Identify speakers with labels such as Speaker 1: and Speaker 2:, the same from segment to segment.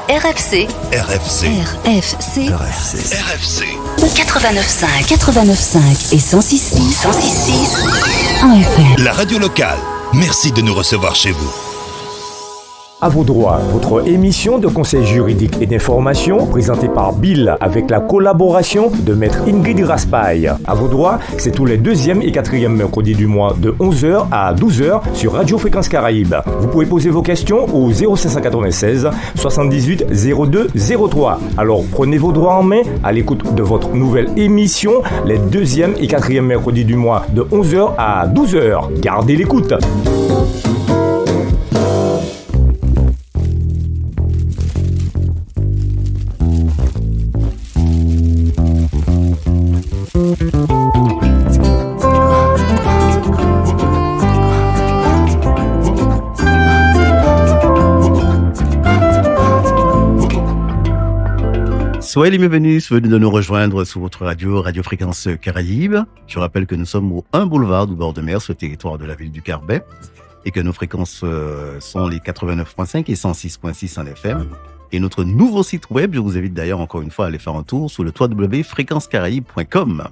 Speaker 1: RFC.
Speaker 2: RFC.
Speaker 1: RFC.
Speaker 2: RFC. RFC.
Speaker 1: 89.5 et 106.6 en FM.
Speaker 2: La radio locale. Merci de nous recevoir chez vous.
Speaker 3: À vos droits, votre émission de conseil juridique et d'information présentée par Bill avec la collaboration de Maître Ingrid Raspail. À vos droits, c'est tous les 2e et 4e mercredis du mois de 11h à 12h sur Radio Fréquence Caraïbe. Vous pouvez poser vos questions au 0596 78 02 03. Alors prenez vos droits en main à l'écoute de votre nouvelle émission les 2e et 4e mercredis du mois de 11h à 12h. Gardez l'écoute.
Speaker 4: Soyez les bienvenus, venez de nous rejoindre sur votre radio, Radio Fréquence Caraïbe. Je rappelle que nous sommes au 1 boulevard du bord de mer, sur le territoire de la ville du Carbet, et que nos fréquences sont les 89.5 et 106.6 en FM. Et notre nouveau site web, je vous invite d'ailleurs encore une fois à aller faire un tour sur le www.fréquencecaraïbe.com.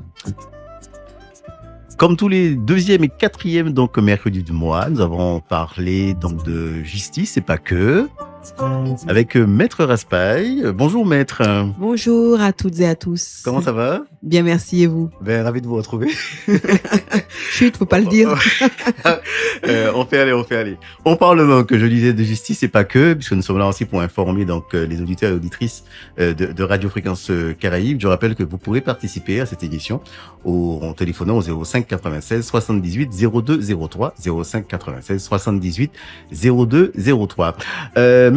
Speaker 4: Comme tous les 2e et 4e donc mercredis du mois, nous avons parlé donc de justice et pas que, avec Maître Raspail. Bonjour Maître.
Speaker 5: Bonjour à toutes et à tous.
Speaker 4: Comment ça va?
Speaker 5: Bien, merci, et vous?
Speaker 4: Ben, ravi de vous retrouver.
Speaker 5: Chut, faut pas le dire.
Speaker 4: On fait aller. On parle donc, je disais, de justice et pas que, puisque nous sommes là aussi pour informer donc les auditeurs et auditrices de Radio Fréquence Caraïbe. Je rappelle que vous pourrez participer à cette émission en téléphonant au 05 96 78 02 03, 05 96 78 02 03.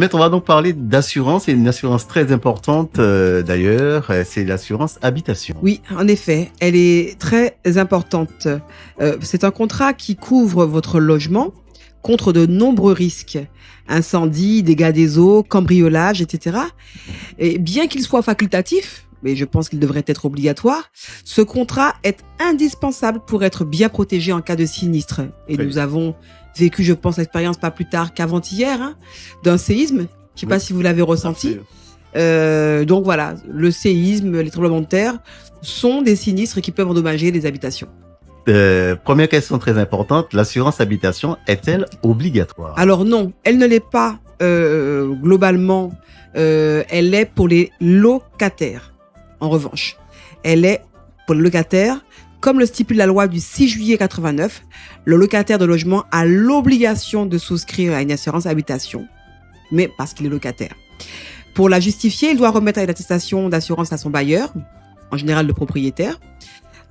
Speaker 4: Maître, on va donc parler d'assurance, et une assurance très importante d'ailleurs, c'est l'assurance habitation.
Speaker 5: Oui, en effet, elle est très importante. C'est un contrat qui couvre votre logement contre de nombreux risques, incendie, dégâts des eaux, cambriolage, etc. Et bien qu'il soit facultatif, mais je pense qu'il devrait être obligatoire, ce contrat est indispensable pour être bien protégé en cas de sinistre. Et nous avons vécu, je pense, l'expérience pas plus tard qu'avant-hier, d'un séisme. Je sais pas si vous l'avez ressenti. Donc voilà, le séisme, les tremblements de terre sont des sinistres qui peuvent endommager les habitations.
Speaker 4: Première question très importante, l'assurance habitation est-elle obligatoire?
Speaker 5: Alors non, elle ne l'est pas globalement, elle est pour les locataires. En revanche, elle est pour les locataires, comme le stipule la loi du 6 juillet 89, le locataire de logement a l'obligation de souscrire à une assurance habitation, mais parce qu'il est locataire. Pour la justifier, il doit remettre une attestation d'assurance à son bailleur, en général le propriétaire,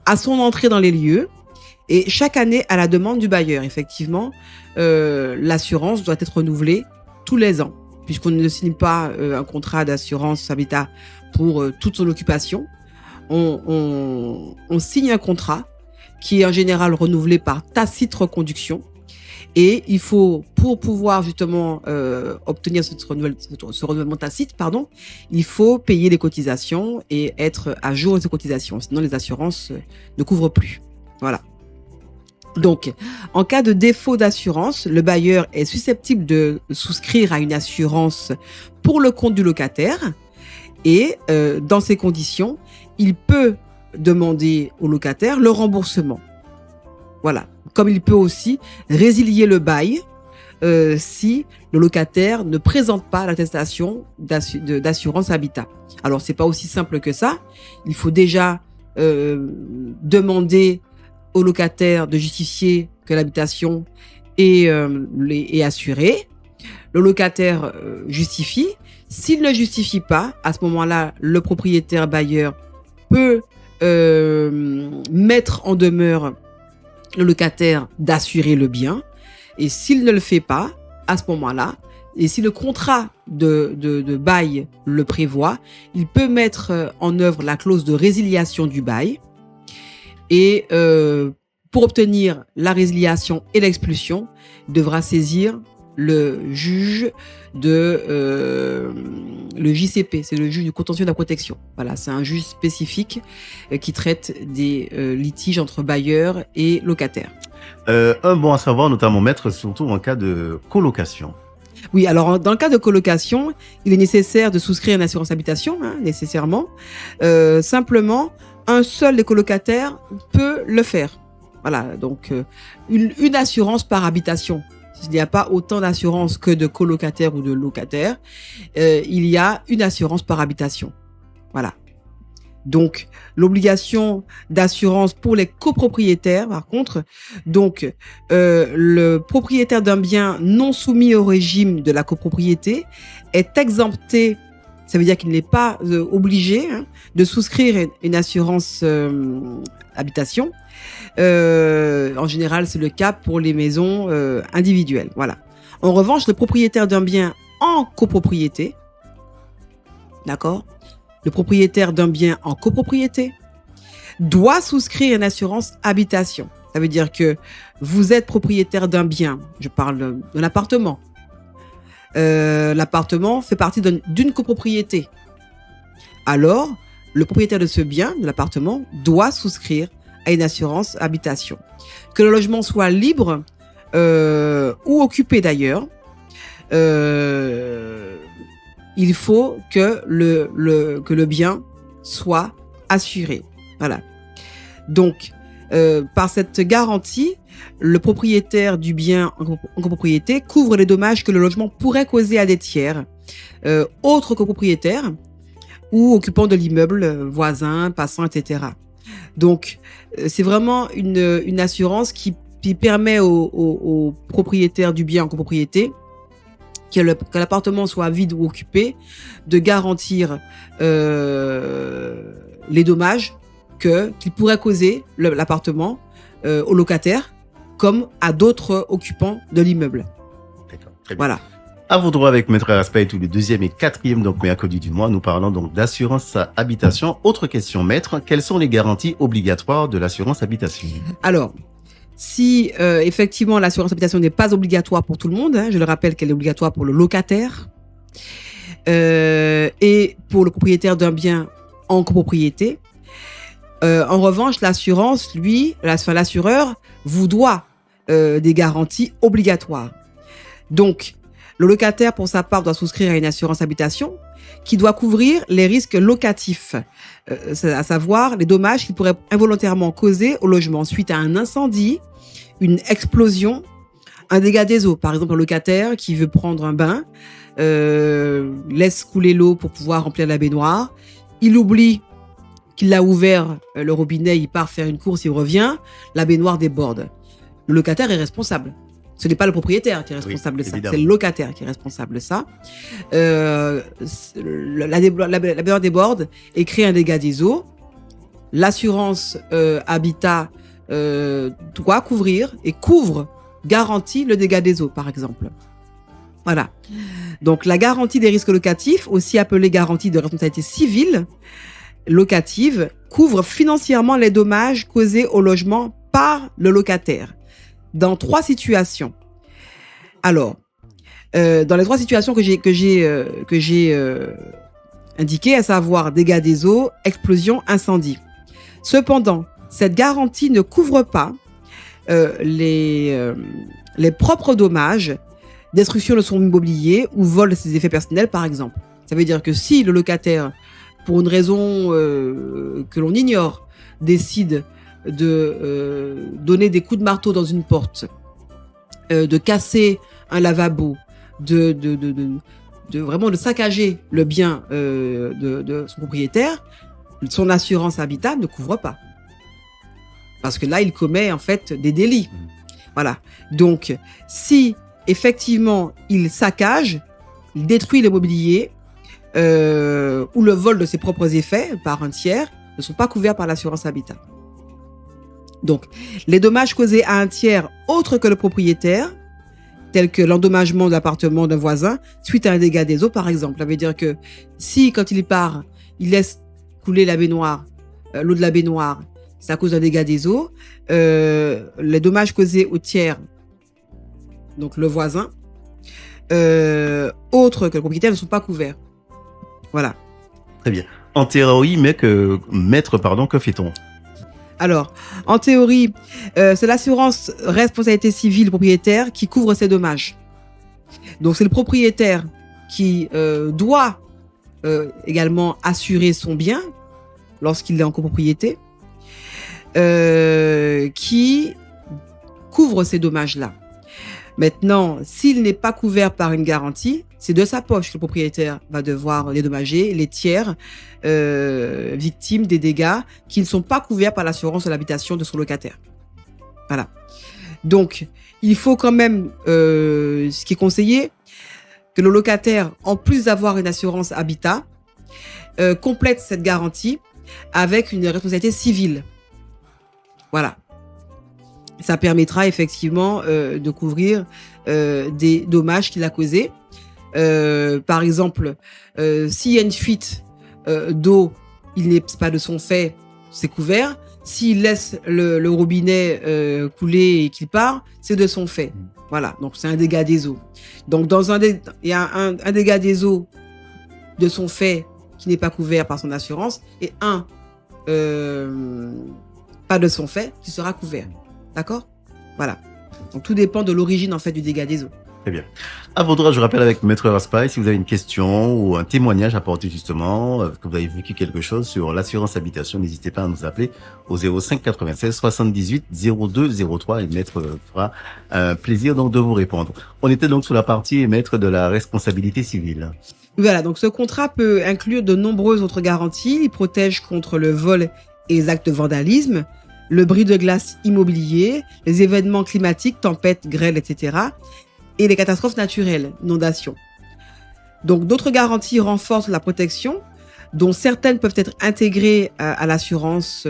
Speaker 5: à son entrée dans les lieux, et chaque année à la demande du bailleur. Effectivement, l'assurance doit être renouvelée tous les ans, puisqu'on ne signe pas un contrat d'assurance habitat pour toute son occupation. On signe un contrat qui est en général renouvelé par tacite reconduction. Et il faut, pour pouvoir justement obtenir ce renouvellement tacite, il faut payer les cotisations et être à jour de ces cotisations. Sinon, les assurances ne couvrent plus. Voilà. Donc, en cas de défaut d'assurance, le bailleur est susceptible de souscrire à une assurance pour le compte du locataire. Et dans ces conditions, il peut demander au locataire le remboursement. Voilà. Comme il peut aussi résilier le bail si le locataire ne présente pas l'attestation d'assurance habitat. Alors, c'est pas aussi simple que ça. Il faut déjà demander au locataire de justifier que l'habitation est assurée. Le locataire justifie. S'il ne justifie pas, à ce moment-là, le propriétaire bailleur peut mettre en demeure le locataire d'assurer le bien. Et s'il ne le fait pas, à ce moment-là, et si le contrat de bail le prévoit, il peut mettre en œuvre la clause de résiliation du bail. Et pour obtenir la résiliation et l'expulsion, il devra saisir le juge le JCP, c'est le juge du contentieux de la protection. Voilà, c'est un juge spécifique qui traite des litiges entre bailleurs et locataires.
Speaker 4: Un bon à savoir, notamment maître, surtout en cas de colocation.
Speaker 5: Oui, alors dans le cas de colocation, il est nécessaire de souscrire une assurance habitation, nécessairement. Simplement, un seul des colocataires peut le faire. Voilà, donc une assurance par habitation. Il n'y a pas autant d'assurances que de colocataires ou de locataires. Il y a une assurance par habitation. Voilà. Donc, l'obligation d'assurance pour les copropriétaires, par contre, donc le propriétaire d'un bien non soumis au régime de la copropriété est exempté. Ça veut dire qu'il n'est pas obligé de souscrire une assurance habitation. En général, c'est le cas pour les maisons individuelles. Voilà. En revanche, le propriétaire d'un bien en copropriété, d'accord, le propriétaire d'un bien en copropriété doit souscrire une assurance habitation. Ça veut dire que vous êtes propriétaire d'un bien, je parle d'un appartement. L'appartement fait partie d'une copropriété. Alors, le propriétaire de ce bien, de l'appartement, doit souscrire à une assurance habitation. Que le logement soit libre ou occupé d'ailleurs, il faut que le bien soit assuré. Voilà. Donc, par cette garantie, le propriétaire du bien en copropriété couvre les dommages que le logement pourrait causer à des tiers, autres copropriétaires ou occupants de l'immeuble, voisins, passants, etc. Donc, c'est vraiment une assurance qui permet aux propriétaires du bien en copropriété, que l'appartement soit vide ou occupé, de garantir les dommages qu'il pourrait causer l'appartement aux locataires comme à d'autres occupants de l'immeuble.
Speaker 4: D'accord, très bien.
Speaker 5: Voilà.
Speaker 4: À vos droits avec Maître Raspail, tous les 2e et 4e donc mercredi du mois, nous parlons donc d'assurance habitation. Autre question, Maître, quelles sont les garanties obligatoires de l'assurance habitation?
Speaker 5: Alors, si effectivement l'assurance habitation n'est pas obligatoire pour tout le monde, je le rappelle qu'elle est obligatoire pour le locataire et pour le propriétaire d'un bien en copropriété. En revanche, l'assurance, l'assureur vous doit des garanties obligatoires. Donc, le locataire, pour sa part, doit souscrire à une assurance habitation qui doit couvrir les risques locatifs, à savoir les dommages qu'il pourrait involontairement causer au logement suite à un incendie, une explosion, un dégât des eaux. Par exemple, un locataire qui veut prendre un bain, laisse couler l'eau pour pouvoir remplir la baignoire. Il oublie qu'il a ouvert le robinet, il part faire une course, il revient, la baignoire déborde. Le locataire est responsable. Ce n'est pas le propriétaire qui est responsable de ça, c'est le locataire qui est responsable de ça. La baignoire déborde et crée un dégât des eaux. L'assurance habitat doit couvrir et garantit le dégât des eaux, par exemple. Voilà. Donc, la garantie des risques locatifs, aussi appelée garantie de responsabilité civile locative, couvre financièrement les dommages causés au logement par le locataire dans 3 situations. Alors, dans les 3 situations que j'ai indiquées, à savoir dégâts des eaux, explosion, incendie. Cependant, cette garantie ne couvre pas les propres dommages, destruction de son immobilier ou vol de ses effets personnels, par exemple. Ça veut dire que si le locataire, pour une raison que l'on ignore, décide de donner des coups de marteau dans une porte, de casser un lavabo, vraiment de saccager le bien de son propriétaire, son assurance habitat ne couvre pas. Parce que là, il commet en fait des délits. Voilà. Donc, si effectivement il saccage, il détruit l'immobilier ou le vol de ses propres effets par un tiers, ne sont pas couverts par l'assurance habitat. Donc, les dommages causés à un tiers autre que le propriétaire, tels que l'endommagement de l'appartement d'un voisin suite à un dégât des eaux, par exemple. Ça veut dire que si, quand il part, il laisse couler la baignoire, l'eau de la baignoire, c'est à cause d'un dégât des eaux, les dommages causés au tiers, donc le voisin, autres que le propriétaire, ne sont pas couverts. Voilà.
Speaker 4: Très bien. En théorie, maître, que fait-on?
Speaker 5: Alors, en théorie, c'est l'assurance responsabilité civile propriétaire qui couvre ces dommages. Donc c'est le propriétaire qui doit également assurer son bien lorsqu'il est en copropriété, qui couvre ces dommages-là. Maintenant, s'il n'est pas couvert par une garantie, c'est de sa poche que le propriétaire va devoir dédommager les tiers victimes des dégâts qui ne sont pas couverts par l'assurance de l'habitation de son locataire. Voilà. Donc, il faut quand même, ce qui est conseillé, que le locataire, en plus d'avoir une assurance habitat, complète cette garantie avec une responsabilité civile. Voilà. Ça permettra effectivement de couvrir des dommages qu'il a causés. Par exemple, s'il y a une fuite d'eau, il n'est pas de son fait, c'est couvert. S'il laisse le robinet couler et qu'il part, c'est de son fait. Voilà, donc c'est un dégât des eaux. Donc il y a un dégât des eaux de son fait qui n'est pas couvert par son assurance et un pas de son fait qui sera couvert. D'accord ? Voilà. Donc tout dépend de l'origine en fait du dégât des eaux.
Speaker 4: Très bien. À vos droits, je rappelle avec Maître Raspail, si vous avez une question ou un témoignage à apporter justement, que vous avez vécu quelque chose sur l'assurance habitation, n'hésitez pas à nous appeler au 05 96 78 02 03 et Maître fera un plaisir donc de vous répondre. On était donc sur la partie Maître de la responsabilité civile.
Speaker 5: Voilà, donc ce contrat peut inclure de nombreuses autres garanties. Il protège contre le vol et les actes de vandalisme, le bris de glace immobilier, les événements climatiques, tempêtes, grêles, etc. et les catastrophes naturelles, inondations. Donc d'autres garanties renforcent la protection, dont certaines peuvent être intégrées à l'assurance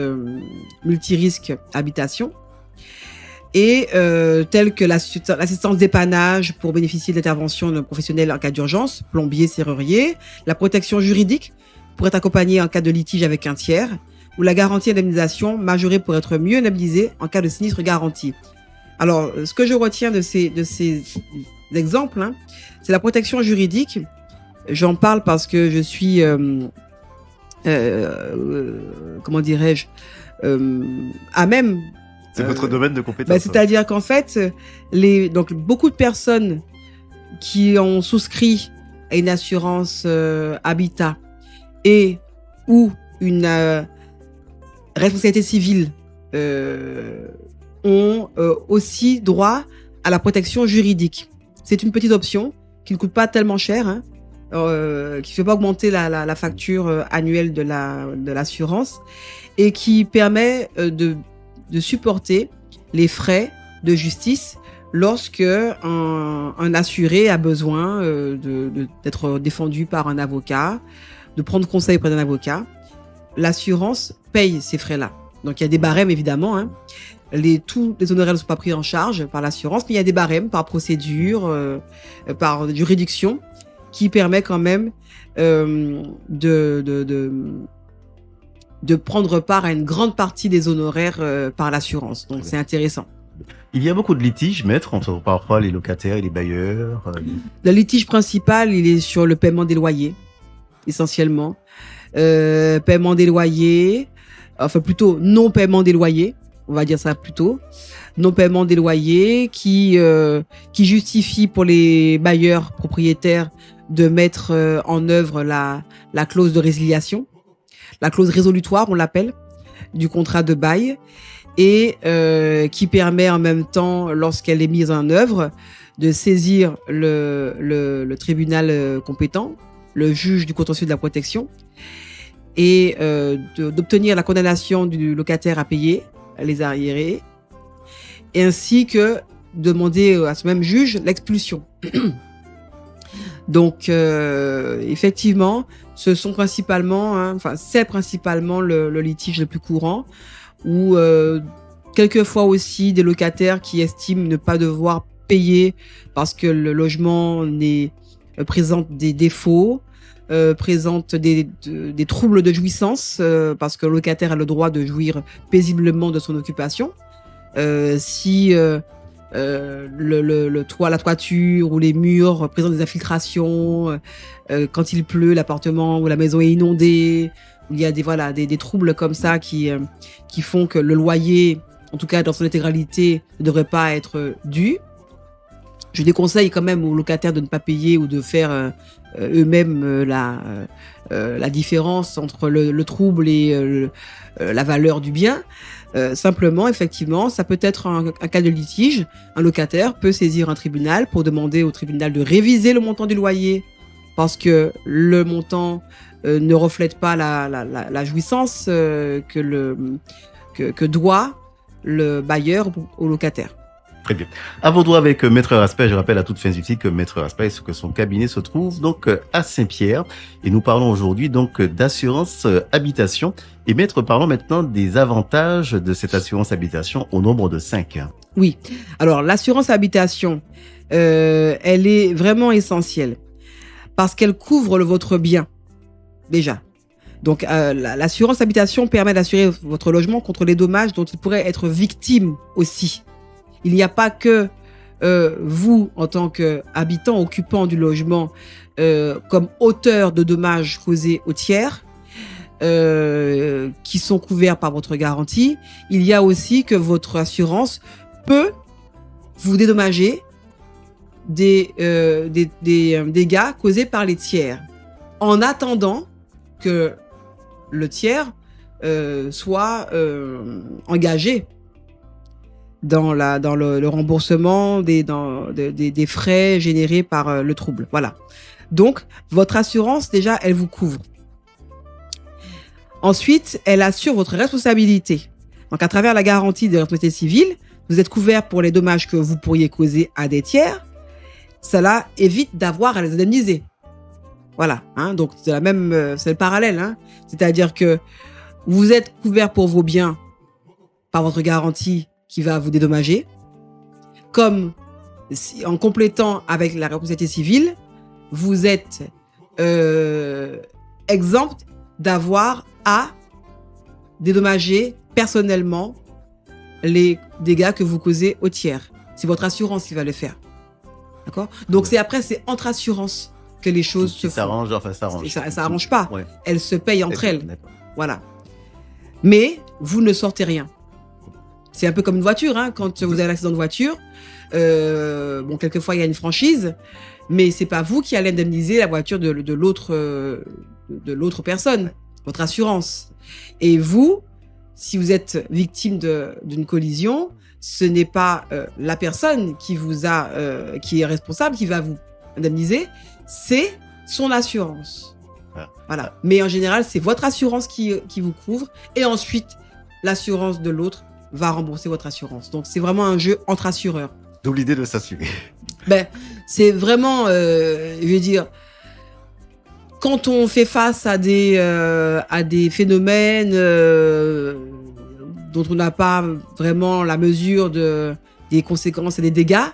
Speaker 5: multirisque habitation, et telles que l'assistance d'épanage pour bénéficier de l'intervention d'un professionnel en cas d'urgence, plombier, serrurier, la protection juridique pour être accompagné en cas de litige avec un tiers, ou la garantie d'indemnisation majorée pour être mieux indemnisé en cas de sinistre garanti. Alors, ce que je retiens de ces exemples, hein, c'est la protection juridique. J'en parle parce que je suis, comment dirais-je, à même.
Speaker 4: C'est votre domaine de compétence.
Speaker 5: C'est-à-dire qu'en fait, donc beaucoup de personnes qui ont souscrit à une assurance habitat et ou une responsabilité civile ont aussi droit à la protection juridique. C'est une petite option qui ne coûte pas tellement cher, hein, qui ne fait pas augmenter la facture annuelle de l'assurance et qui permet de supporter les frais de justice lorsque un assuré a besoin d'être défendu par un avocat, de prendre conseil auprès d'un avocat. L'assurance paye ces frais-là. Donc il y a des barèmes évidemment, hein. Tous les honoraires ne sont pas pris en charge par l'assurance, mais il y a des barèmes par procédure, par juridiction, qui permet quand même de prendre part à une grande partie des honoraires par l'assurance. Donc c'est intéressant.
Speaker 4: Il y a beaucoup de litiges, Maître, entre parfois les locataires et les bailleurs.
Speaker 5: Le litige principal, il est sur le paiement des loyers, essentiellement. Paiement des loyers, enfin plutôt non-paiement des loyers. On va dire ça plutôt, non-paiement des loyers qui justifie pour les bailleurs propriétaires de mettre en œuvre la clause de résiliation, la clause résolutoire, on l'appelle, du contrat de bail, et qui permet en même temps, lorsqu'elle est mise en œuvre, de saisir le tribunal compétent, le juge du contentieux de la protection, et d'obtenir la condamnation du locataire à payer les arriérés, ainsi que demander à ce même juge l'expulsion. Donc, effectivement, ce sont principalement, c'est principalement le litige le plus courant, ou quelquefois aussi des locataires qui estiment ne pas devoir payer parce que le logement présente des défauts, présente des troubles de jouissance, parce que le locataire a le droit de jouir paisiblement de son occupation. Si le toit, la toiture ou les murs présentent des infiltrations, quand il pleut, l'appartement ou la maison est inondée, il y a des troubles comme ça qui font que le loyer, en tout cas dans son intégralité, ne devrait pas être dû. Je déconseille quand même aux locataires de ne pas payer ou de faire eux-mêmes la différence entre le trouble et la valeur du bien. Simplement, effectivement, ça peut être un cas de litige. Un locataire peut saisir un tribunal pour demander au tribunal de réviser le montant du loyer parce que le montant ne reflète pas la jouissance que doit le bailleur au locataire.
Speaker 4: Très bien. À vos droits avec Maître Raspail, je rappelle à toutes fins utiles que Maître Raspail, que son cabinet se trouve donc à Saint-Pierre. Et nous parlons aujourd'hui donc d'assurance habitation. Et Maître, parlons maintenant des avantages de cette assurance habitation au nombre de 5.
Speaker 5: Oui. Alors, l'assurance habitation, elle est vraiment essentielle parce qu'elle couvre votre bien, déjà. Donc, l'assurance habitation permet d'assurer votre logement contre les dommages dont il pourrait être victime aussi. Il n'y a pas que vous, en tant qu'habitant, occupant du logement, comme auteur de dommages causés aux tiers, qui sont couverts par votre garantie. Il y a aussi que votre assurance peut vous dédommager des dégâts causés par les tiers, en attendant que le tiers soit engagé dans le remboursement des frais générés par le trouble. Voilà. Donc, votre assurance, déjà, elle vous couvre. Ensuite, elle assure votre responsabilité. Donc, à travers la garantie de responsabilité civile, vous êtes couvert pour les dommages que vous pourriez causer à des tiers. Cela évite d'avoir à les indemniser. Voilà. Hein, donc, c'est le parallèle. Hein. C'est-à-dire que vous êtes couvert pour vos biens par votre garantie qui va vous dédommager, comme en complétant avec la responsabilité civile, vous êtes exempt d'avoir à dédommager personnellement les dégâts que vous causez aux tiers. C'est votre assurance qui va le faire. D'accord ? Donc c'est entre assurances que les choses se font. Ça s'arrange pas. Ouais. Elles se payent entre elles. D'accord. Voilà. Mais vous ne sortez rien. C'est un peu comme une voiture, hein. Quand vous avez un accident de voiture, quelquefois il y a une franchise, mais c'est pas vous qui allez indemniser la voiture de l'autre personne, votre assurance. Et vous, si vous êtes victime d'une collision, ce n'est pas la personne qui est responsable, qui va vous indemniser, c'est son assurance. Voilà. Mais en général, c'est votre assurance qui vous couvre, et ensuite l'assurance de l'autre va rembourser votre assurance. Donc, c'est vraiment un jeu entre assureurs.
Speaker 4: D'où l'idée de s'assurer.
Speaker 5: C'est vraiment, je veux dire, quand on fait face à des phénomènes dont on n'a pas vraiment la mesure des conséquences et des dégâts,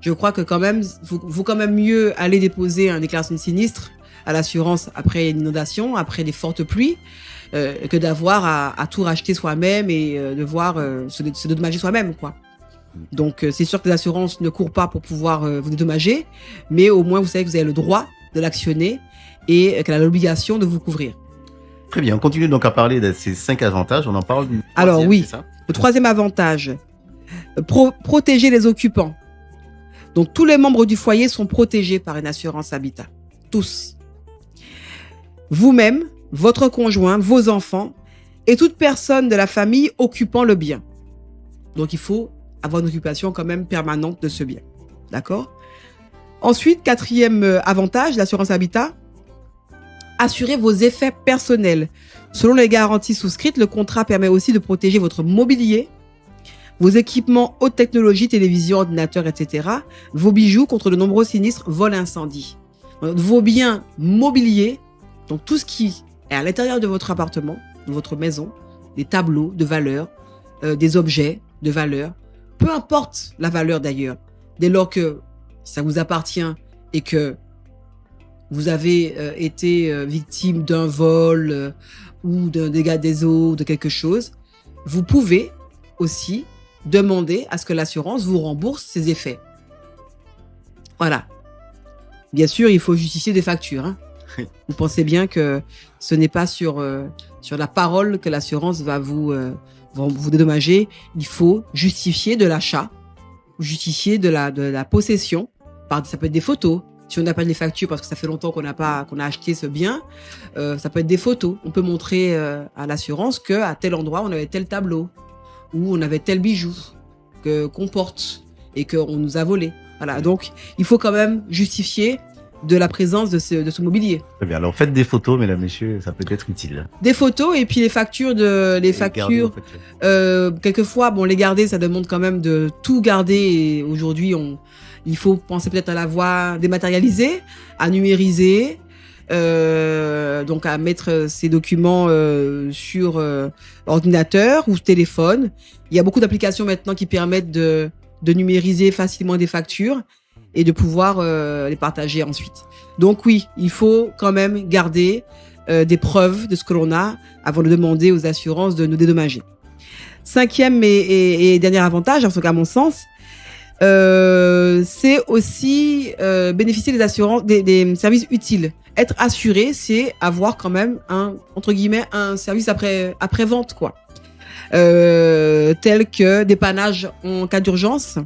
Speaker 5: je crois que quand même, vaut quand même mieux aller déposer une déclaration de sinistre à l'assurance après une inondation, après des fortes pluies, que d'avoir à tout racheter soi-même et devoir se dédommager soi-même, quoi. Donc, c'est sûr que les assurances ne courent pas pour pouvoir vous dédommager, mais au moins, vous savez que vous avez le droit de l'actionner et qu'elle a l'obligation de vous couvrir.
Speaker 4: Très bien, on continue donc à parler de ces 5 avantages. On en parle du troisième.
Speaker 5: Alors oui,
Speaker 4: c'est ça ?
Speaker 5: Le troisième avantage, protéger les occupants. Donc, tous les membres du foyer sont protégés par une assurance habitat. Tous. Vous-même, votre conjoint, vos enfants et toute personne de la famille occupant le bien. Donc, il faut avoir une occupation quand même permanente de ce bien. D'accord ? Ensuite, 4e avantage, l'assurance habitat, assurer vos effets personnels. Selon les garanties souscrites, le contrat permet aussi de protéger votre mobilier, vos équipements haute technologie, télévision, ordinateur, etc., vos bijoux contre de nombreux sinistres, vols, incendies. Vos biens mobiliers, donc tout ce qui est à l'intérieur de votre appartement, de votre maison, des tableaux de valeur, des objets de valeur, peu importe la valeur d'ailleurs, dès lors que ça vous appartient et que vous avez été victime d'un vol ou d'un dégât des eaux, de quelque chose, vous pouvez aussi demander à ce que l'assurance vous rembourse ces effets. Voilà. Bien sûr, il faut justifier des factures. Hein. Vous pensez bien que ce n'est pas sur la parole que l'assurance va vous dédommager. Il faut justifier de l'achat, justifier de la possession Ça peut être des photos. Si on n'a pas les factures parce que ça fait longtemps qu'on a acheté ce bien, ça peut être des photos. On peut montrer à l'assurance que à tel endroit on avait tel tableau ou on avait tel bijou qu'on porte et qu'on nous a volé. Voilà. Donc il faut quand même justifier de la présence de ce mobilier.
Speaker 4: Très bien. Alors faites des photos, mesdames, messieurs, ça peut être utile.
Speaker 5: Des photos et puis les factures quelquefois, bon, les garder, ça demande quand même de tout garder. Et aujourd'hui, il faut penser peut-être à la voie dématérialisée, à numériser, donc à mettre ces documents sur ordinateur ou téléphone. Il y a beaucoup d'applications maintenant qui permettent de numériser facilement des factures et de pouvoir les partager ensuite. Donc oui, il faut quand même garder des preuves de ce que l'on a avant de demander aux assurances de nous dédommager. 5e et dernier avantage, en tout cas à mon sens, c'est aussi bénéficier des assurances, des services utiles. Être assuré, c'est avoir quand même entre guillemets, un service après-vente, quoi. Tel que dépannage en cas d'urgence,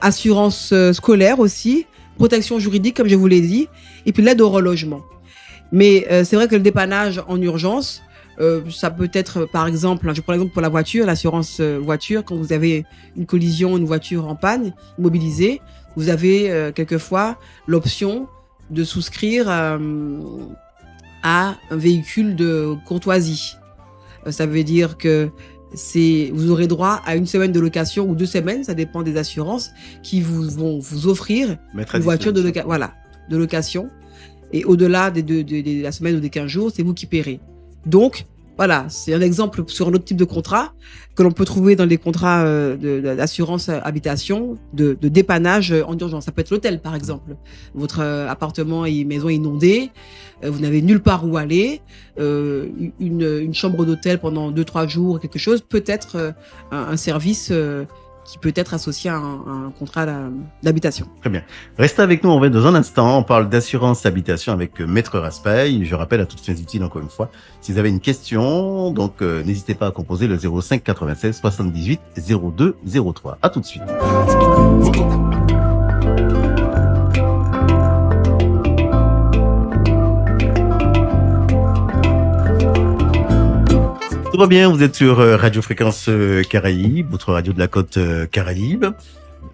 Speaker 5: assurance scolaire aussi, protection juridique, comme je vous l'ai dit, et puis l'aide au relogement. Mais c'est vrai que le dépannage en urgence, ça peut être, par exemple, je prends l'exemple pour la voiture, l'assurance voiture, quand vous avez une collision, une voiture en panne, immobilisée, vous avez quelquefois l'option de souscrire à un véhicule de courtoisie. Ça veut dire que vous aurez droit à 1 semaine de location ou 2 semaines, ça dépend des assurances, qui vont vous offrir une voiture de location. Et au-delà de la semaine ou des 15 jours, c'est vous qui paierez. Donc, voilà, c'est un exemple sur un autre type de contrat que l'on peut trouver dans les contrats d'assurance habitation, de dépannage en urgence. Ça peut être l'hôtel, par exemple. Votre appartement et maison est inondé, vous n'avez nulle part où aller, une chambre d'hôtel pendant 2-3 jours, quelque chose, peut être un service qui peut être associé à un contrat d'habitation.
Speaker 4: Très bien. Restez avec nous, on va dans un instant. On parle d'assurance habitation avec Maître Raspail. Je rappelle à toutes fins utiles, encore une fois, si vous avez une question, donc n'hésitez pas à composer le 05 96 78 02 03. À tout de suite. Tout va bien, vous êtes sur Radio Fréquence Caraïbe, votre radio de la côte Caraïbe.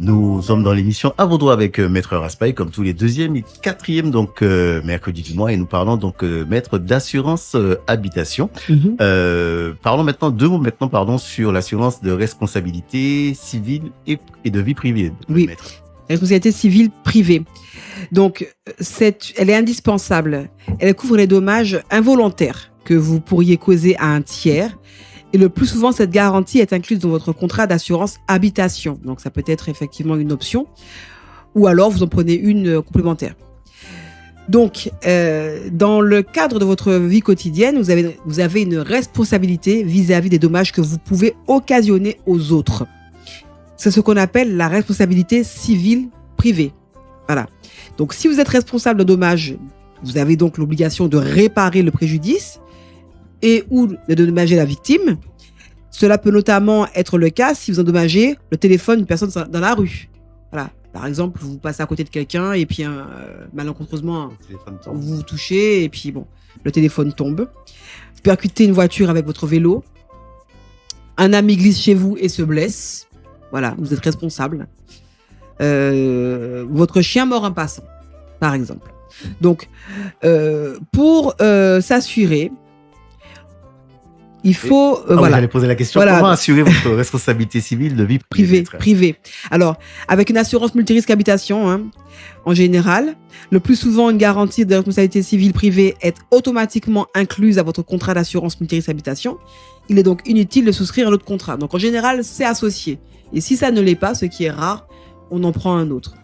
Speaker 4: Nous sommes dans l'émission À vos droits avec Maître Raspail, comme tous les 2e et 4e donc mercredi du mois, et nous parlons donc Maître d'assurance habitation. Parlons maintenant 2 mots sur l'assurance de responsabilité civile et de vie privée.
Speaker 5: Oui,
Speaker 4: Maître.
Speaker 5: Responsabilité civile privée. Donc elle est indispensable. Elle couvre les dommages involontaires que vous pourriez causer à un tiers. Et le plus souvent, cette garantie est incluse dans votre contrat d'assurance habitation. Donc, ça peut être effectivement une option. Ou alors, vous en prenez une complémentaire. Donc, dans le cadre de votre vie quotidienne, vous avez une responsabilité vis-à-vis des dommages que vous pouvez occasionner aux autres. C'est ce qu'on appelle la responsabilité civile privée. Voilà. Donc, si vous êtes responsable de dommages, vous avez donc l'obligation de réparer le préjudice et ou de dédommager la victime. Cela peut notamment être le cas si vous endommagez le téléphone d'une personne dans la rue. Voilà. Par exemple, vous passez à côté de quelqu'un et puis malencontreusement, vous vous touchez et puis bon, le téléphone tombe. Vous percutez une voiture avec votre vélo. Un ami glisse chez vous et se blesse. Voilà, vous êtes responsable. Votre chien mord en passant, par exemple. Donc, pour s'assurer, il faut voilà.
Speaker 4: J'allais poser la question.
Speaker 5: Voilà.
Speaker 4: Comment assurer votre responsabilité civile de vie
Speaker 5: privée. Alors, avec une assurance multirisque habitation, en général, le plus souvent, une garantie de responsabilité civile privée est automatiquement incluse à votre contrat d'assurance multirisque habitation. Il est donc inutile de souscrire un autre contrat. Donc, en général, c'est associé. Et si ça ne l'est pas, ce qui est rare, on en prend un autre.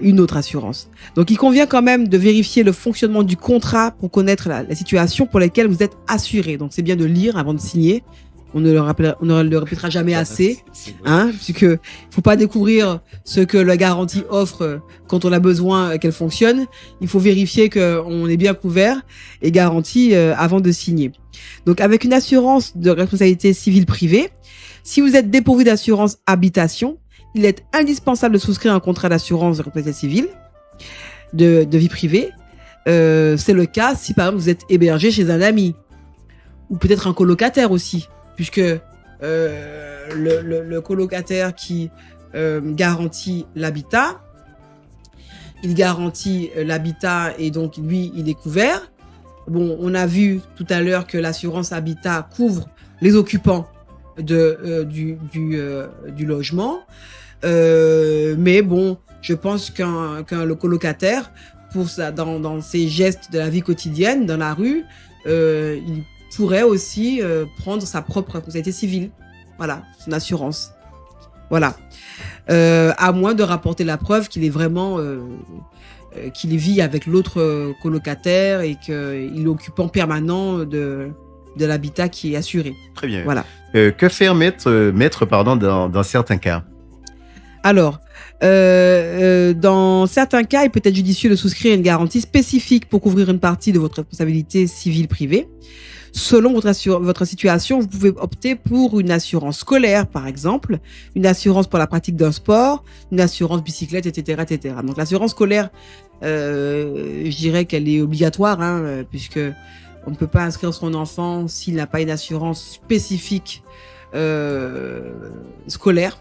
Speaker 5: Une autre assurance. Donc, il convient quand même de vérifier le fonctionnement du contrat pour connaître la situation pour laquelle vous êtes assuré. Donc, c'est bien de lire avant de signer. On ne le répétera jamais assez, puisque faut pas découvrir ce que la garantie offre quand on a besoin qu'elle fonctionne. Il faut vérifier qu'on est bien couvert et garanti avant de signer. Donc, avec une assurance de responsabilité civile privée, si vous êtes dépourvu d'assurance habitation, il est indispensable de souscrire un contrat d'assurance de responsabilité civile de vie privée. C'est le cas si par exemple vous êtes hébergé chez un ami ou peut-être un colocataire aussi, puisque le colocataire qui garantit l'habitat, il garantit l'habitat et donc lui il est couvert. Bon, on a vu tout à l'heure que l'assurance habitat couvre les occupants du logement, mais bon, je pense qu'un colocataire, pour ça, dans ses gestes de la vie quotidienne, dans la rue, il pourrait aussi prendre sa propre responsabilité civile. Voilà, son assurance. Voilà. À moins de rapporter la preuve qu'il est vraiment qu'il vit avec l'autre colocataire et qu'il est occupant permanent de l'habitat qui est assuré.
Speaker 4: Très bien.
Speaker 5: Voilà.
Speaker 4: Que faire maître dans certains cas?
Speaker 5: Alors, dans certains cas, il peut être judicieux de souscrire une garantie spécifique pour couvrir une partie de votre responsabilité civile privée. Selon votre situation, vous pouvez opter pour une assurance scolaire, par exemple, une assurance pour la pratique d'un sport, une assurance bicyclette, etc., etc. Donc, l'assurance scolaire, je dirais qu'elle est obligatoire, puisque on ne peut pas inscrire son enfant s'il n'a pas une assurance spécifique scolaire.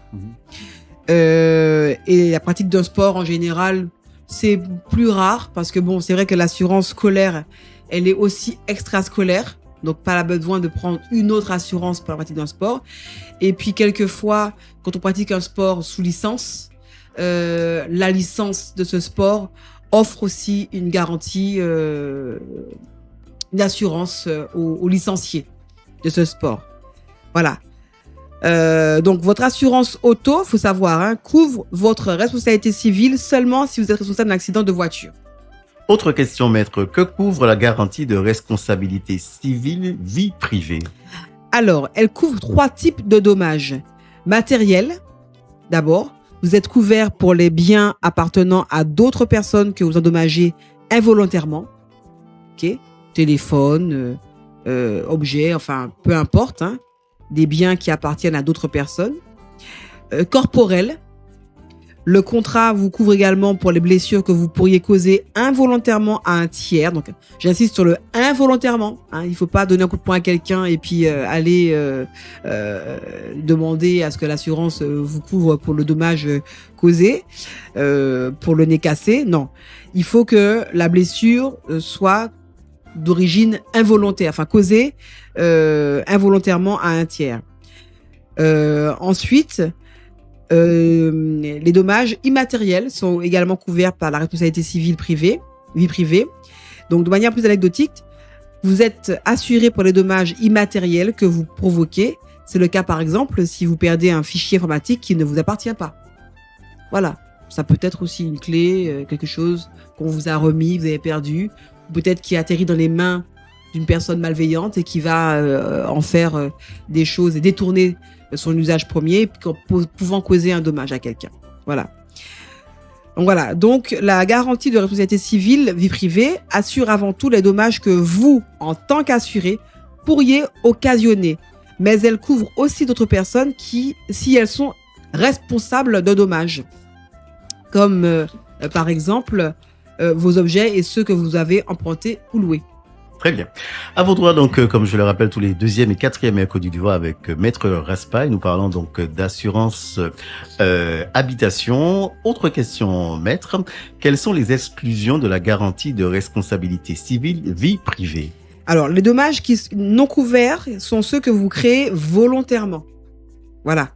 Speaker 5: Et la pratique d'un sport, en général, c'est plus rare, parce que bon, c'est vrai que l'assurance scolaire, elle est aussi extrascolaire. Donc, pas besoin de prendre une autre assurance pour la pratique d'un sport. Et puis, quelquefois, quand on pratique un sport sous licence, la licence de ce sport offre aussi une garantie, une assurance aux licenciés de ce sport. Voilà. Donc, votre assurance auto, faut savoir, couvre votre responsabilité civile seulement si vous êtes responsable d'un accident de voiture.
Speaker 4: Autre question, maître. Que couvre la garantie de responsabilité civile vie privée?
Speaker 5: Alors, elle couvre 3 types de dommages. Matériel, d'abord. Vous êtes couvert pour les biens appartenant à d'autres personnes que vous endommagez involontairement. Ok, téléphone, objet, enfin, peu importe. Des biens qui appartiennent à d'autres personnes. Corporel. Le contrat vous couvre également pour les blessures que vous pourriez causer involontairement à un tiers. Donc, j'insiste sur le involontairement. Il ne faut pas donner un coup de poing à quelqu'un et puis aller demander à ce que l'assurance vous couvre pour le dommage causé, pour le nez cassé. Non, il faut que la blessure soit d'origine involontaire, enfin causée involontairement à un tiers. Ensuite, les dommages immatériels sont également couverts par la responsabilité civile vie privée. Donc, de manière plus anecdotique, vous êtes assuré pour les dommages immatériels que vous provoquez. C'est le cas, par exemple, si vous perdez un fichier informatique qui ne vous appartient pas. Voilà. Ça peut être aussi une clé, quelque chose qu'on vous a remis, vous avez perdu, peut-être qui atterrit dans les mains d'une personne malveillante et qui va en faire des choses et détourner son usage premier, pouvant causer un dommage à quelqu'un. Voilà. Donc voilà. Donc la garantie de responsabilité civile vie privée assure avant tout les dommages que vous, en tant qu'assuré, pourriez occasionner. Mais elle couvre aussi d'autres personnes qui, si elles sont responsables de dommages, comme par exemple vos objets et ceux que vous avez empruntés ou loués.
Speaker 4: Très bien. À vos droits, donc, comme je le rappelle, tous les 2e et 4e mercredis du mois avec Maître Raspail. Nous parlons donc d'assurance habitation. Autre question, maître. Quelles sont les exclusions de la garantie de responsabilité civile vie privée?
Speaker 5: Alors, les dommages qui non couverts sont ceux que vous créez volontairement. Voilà.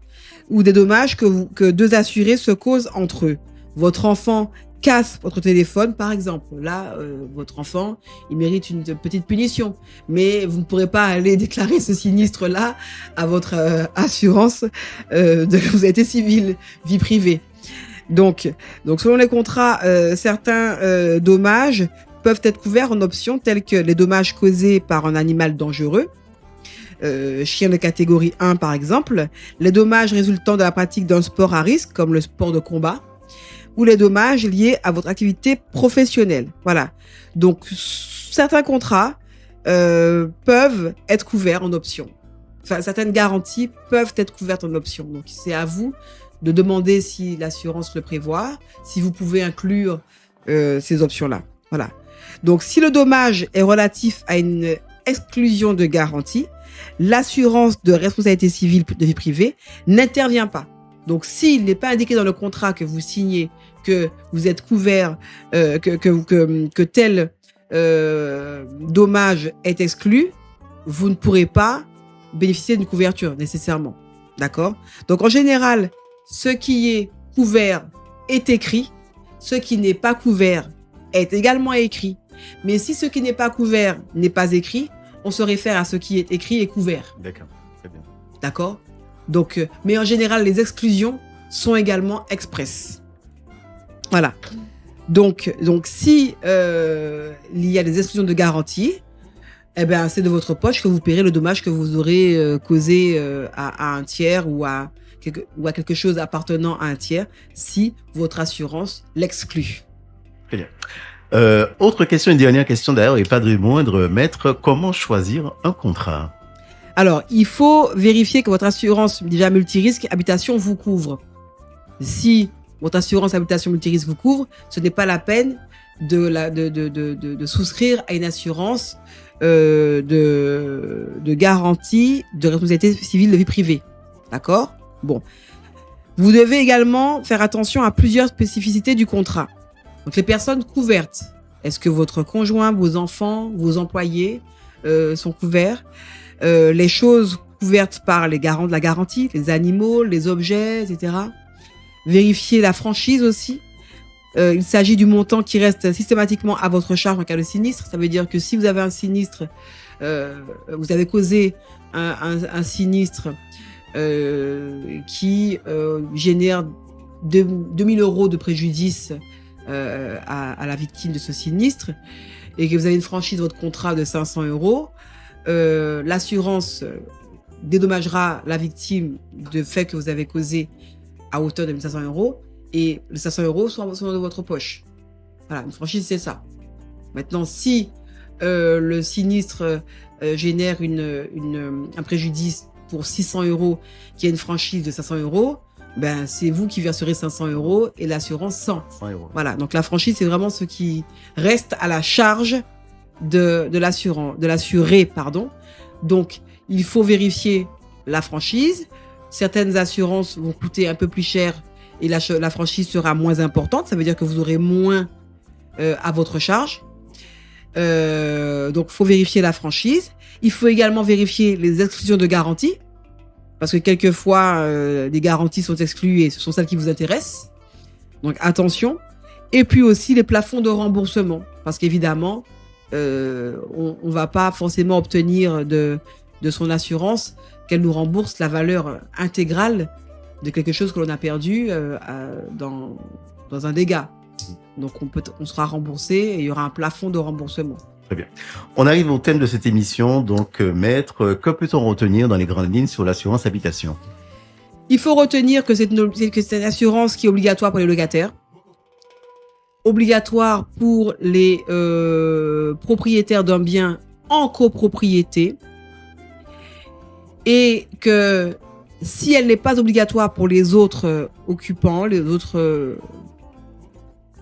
Speaker 5: Ou des dommages que 2 assurés se causent entre eux. Votre enfant casse votre téléphone, par exemple. Là, votre enfant, il mérite une petite punition. Mais vous ne pourrez pas aller déclarer ce sinistre-là à votre assurance de responsabilité civile, vie privée. Donc selon les contrats, certains dommages peuvent être couverts en option tels que les dommages causés par un animal dangereux, chien de catégorie 1 par exemple, les dommages résultant de la pratique d'un sport à risque, comme le sport de combat, ou les dommages liés à votre activité professionnelle. Voilà. Donc, certains contrats peuvent être couverts en option. Enfin, certaines garanties peuvent être couvertes en option. Donc, c'est à vous de demander si l'assurance le prévoit, si vous pouvez inclure ces options-là. Voilà. Donc, si le dommage est relatif à une exclusion de garantie, l'assurance de responsabilité civile de vie privée n'intervient pas. Donc, s'il n'est pas indiqué dans le contrat que vous signez que vous êtes couvert, que tel dommage est exclu, vous ne pourrez pas bénéficier d'une couverture nécessairement. D'accord ? Donc, en général, ce qui est couvert est écrit, ce qui n'est pas couvert est également écrit. Mais si ce qui n'est pas couvert n'est pas écrit, on se réfère à ce qui est écrit et couvert.
Speaker 4: D'accord, très bien.
Speaker 5: D'accord ? Donc, mais en général, les exclusions sont également expresses. Voilà. Donc si il y a des exclusions de garantie, eh ben, c'est de votre poche que vous paierez le dommage que vous aurez causé à un tiers ou à quelque chose appartenant à un tiers si votre assurance l'exclut.
Speaker 4: Très bien. Autre question, une dernière question d'ailleurs, et pas de moindre, maître, comment choisir un contrat ?
Speaker 5: Alors, il faut vérifier que votre assurance déjà multirisque habitation vous couvre. Si votre assurance habitation multirisque vous couvre, ce n'est pas la peine de souscrire à une assurance de garantie de responsabilité civile de vie privée. D'accord ? Bon. Vous devez également faire attention à plusieurs spécificités du contrat. Donc, les personnes couvertes. Est-ce que votre conjoint, vos enfants, vos employés sont couverts ? Les choses couvertes par les garants de la garantie, les animaux, les objets, etc. Vérifiez la franchise aussi. Il s'agit du montant qui reste systématiquement à votre charge en cas de sinistre. Ça veut dire que si vous avez un sinistre, vous avez causé un sinistre qui génère 2000 € de préjudice à la victime de ce sinistre et que vous avez une franchise de votre contrat de 500 €, l'assurance dédommagera la victime de fait que vous avez causé à hauteur de 1500 € et les 500 € sont de votre poche. Voilà, une franchise, c'est ça. Maintenant, si le sinistre génère un préjudice pour 600 € qui a une franchise de 500 €, ben, c'est vous qui verserez 500 € et l'assurance 100.
Speaker 4: 100 €.
Speaker 5: Voilà, donc la franchise, c'est vraiment ce qui reste à la charge de l'assuré, pardon. Donc, il faut vérifier la franchise. Certaines assurances vont coûter un peu plus cher et la franchise sera moins importante. Ça veut dire que vous aurez moins à votre charge. Donc, il faut vérifier la franchise. Il faut également vérifier les exclusions de garantie. Parce que quelquefois, des garanties sont exclues et ce sont celles qui vous intéressent. Donc, attention. Et puis aussi les plafonds de remboursement. Parce qu'évidemment, on ne va pas forcément obtenir de son assurance qu'elle nous rembourse la valeur intégrale de quelque chose que l'on a perdu dans un dégât. Donc, on sera remboursé et il y aura un plafond de remboursement.
Speaker 4: Très bien. On arrive au thème de cette émission. Donc, maître, que peut-on retenir dans les grandes lignes sur l'assurance habitation ?
Speaker 5: Il faut retenir que c'est une assurance qui est obligatoire pour les locataires, obligatoire pour les propriétaires d'un bien en copropriété, et que si elle n'est pas obligatoire pour les autres occupants, les autres,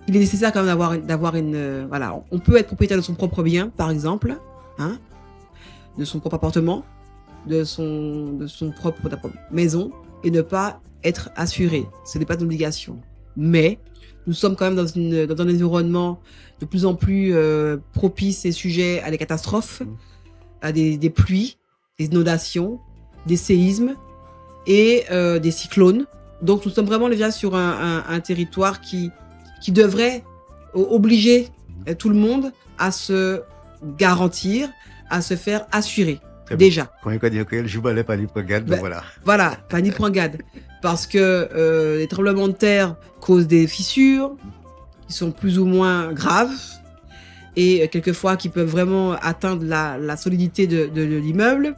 Speaker 5: il est nécessaire quand même d'avoir une voilà, on peut être propriétaire de son propre bien, par exemple, hein, de son propre appartement, de son propre maison, et ne pas être assuré. Ce n'est pas une obligation. Mais nous sommes quand même dans un environnement de plus en plus propice et sujet à des catastrophes, à des pluies, des inondations, des séismes et des cyclones. Donc nous sommes vraiment déjà sur un territoire qui devrait obliger tout le monde à se garantir, à se faire assurer. Déjà.
Speaker 4: Quand il dit que je balais pas voilà.
Speaker 5: Voilà, pas ni point garde. Parce que les tremblements de terre causent des fissures qui sont plus ou moins graves et quelquefois qui peuvent vraiment atteindre la solidité de l'immeuble.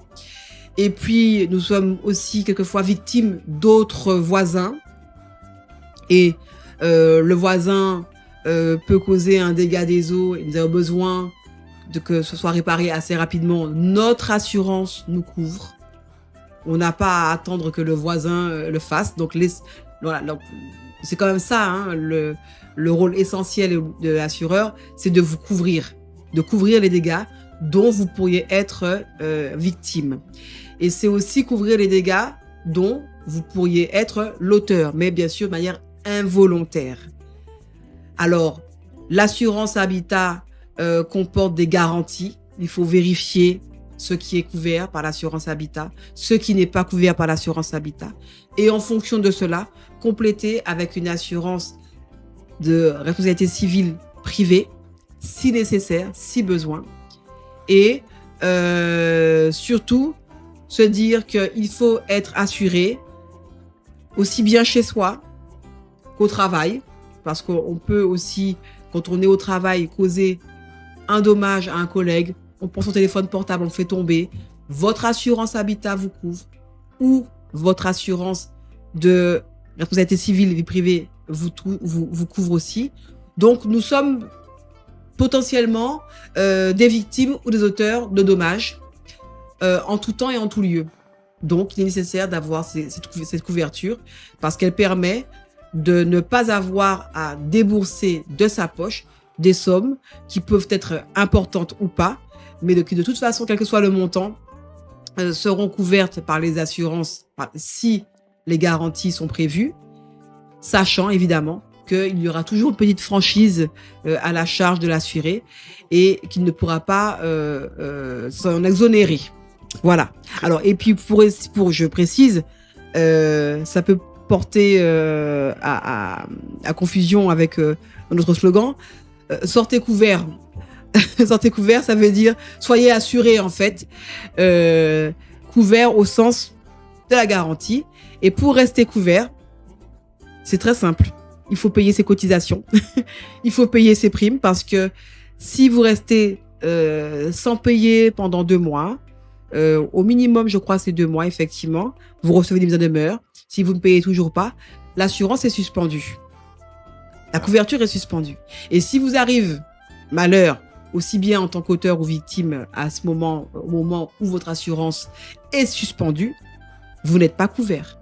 Speaker 5: Et puis, nous sommes aussi quelquefois victimes d'autres voisins. Et le voisin peut causer un dégât des eaux et nous avons besoin que ce soit réparé assez rapidement. Notre assurance nous couvre. On n'a pas à attendre que le voisin le fasse. Donc, Voilà, donc, c'est quand même ça, hein, le rôle essentiel de l'assureur, c'est de vous couvrir les dégâts dont vous pourriez être victime. Et c'est aussi couvrir les dégâts dont vous pourriez être l'auteur, mais bien sûr de manière involontaire. Alors, l'assurance habitat comporte des garanties. Il faut vérifier ce qui est couvert par l'assurance habitat, ce qui n'est pas couvert par l'assurance habitat. Et en fonction de cela, compléter avec une assurance de responsabilité civile privée, si nécessaire, si besoin. Et surtout, se dire qu'il faut être assuré aussi bien chez soi qu'au travail, parce qu'on peut aussi, quand on est au travail, causer un dommage à un collègue. On prend son téléphone portable, on le fait tomber. Votre assurance habitat vous couvre, ou votre assurance de responsabilité civile et vie privée vous couvre aussi. Donc, nous sommes potentiellement des victimes ou des auteurs de dommages en tout temps et en tout lieu. Donc, il est nécessaire d'avoir cette couverture parce qu'elle permet de ne pas avoir à débourser de sa poche des sommes qui peuvent être importantes ou pas, mais qui de toute façon, quel que soit le montant, seront couvertes par les assurances si les garanties sont prévues, sachant évidemment qu'il y aura toujours une petite franchise à la charge de l'assuré et qu'il ne pourra pas s'en exonérer. Voilà. Alors, et puis je précise, ça peut porter à confusion avec notre slogan. Sortez couvert. Sortez couvert, ça veut dire soyez assuré en fait, couvert au sens de la garantie. Et pour rester couvert, c'est très simple. Il faut payer ses cotisations, il faut payer ses primes parce que si vous restez sans payer pendant 2 mois, au minimum, je crois, c'est 2 mois effectivement, vous recevez des mises en demeure. Si vous ne payez toujours pas, l'assurance est suspendue. La couverture est suspendue. Et si vous arrive malheur, aussi bien en tant qu'auteur ou victime au moment où votre assurance est suspendue, vous n'êtes pas couvert.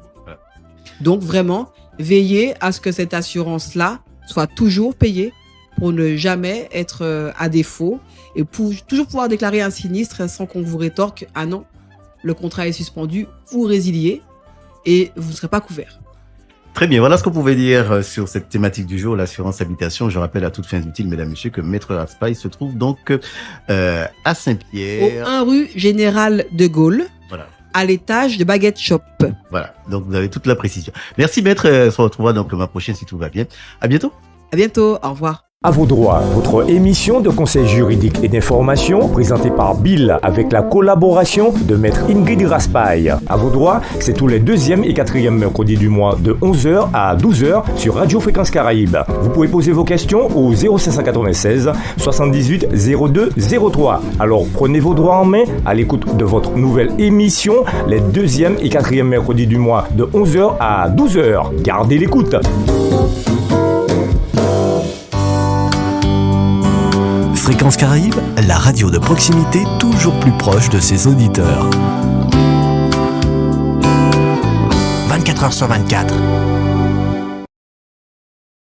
Speaker 5: Donc vraiment, veillez à ce que cette assurance-là soit toujours payée pour ne jamais être à défaut et pour toujours pouvoir déclarer un sinistre sans qu'on vous rétorque « Ah non, le contrat est suspendu » ou résilié et vous ne serez pas couvert.
Speaker 4: Très bien, voilà ce qu'on pouvait dire sur cette thématique du jour, l'assurance habitation. Je rappelle à toutes fins utiles, mesdames et messieurs, que Maître Raspail se trouve donc à Saint-Pierre.
Speaker 5: Au 1 rue Général de Gaulle, voilà, à l'étage de Baguette Shop.
Speaker 4: Voilà, donc vous avez toute la précision. Merci Maître, on se retrouvera donc le mois prochain si tout va bien. À bientôt.
Speaker 5: À bientôt, au revoir.
Speaker 3: À vos droits, votre émission de conseil juridique et d'information présentée par Bill avec la collaboration de Maître Ingrid Raspail. À vos droits, c'est tous les 2e et 4e mercredis du mois de 11h à 12h sur Radio Fréquence Caraïbe. Vous pouvez poser vos questions au 0596 78 02 03. Alors prenez vos droits en main à l'écoute de votre nouvelle émission les 2e et 4e mercredis du mois de 11h à 12h. Gardez l'écoute.
Speaker 6: Fréquence Caraïbe, la radio de proximité toujours plus proche de ses auditeurs. 24h sur 24.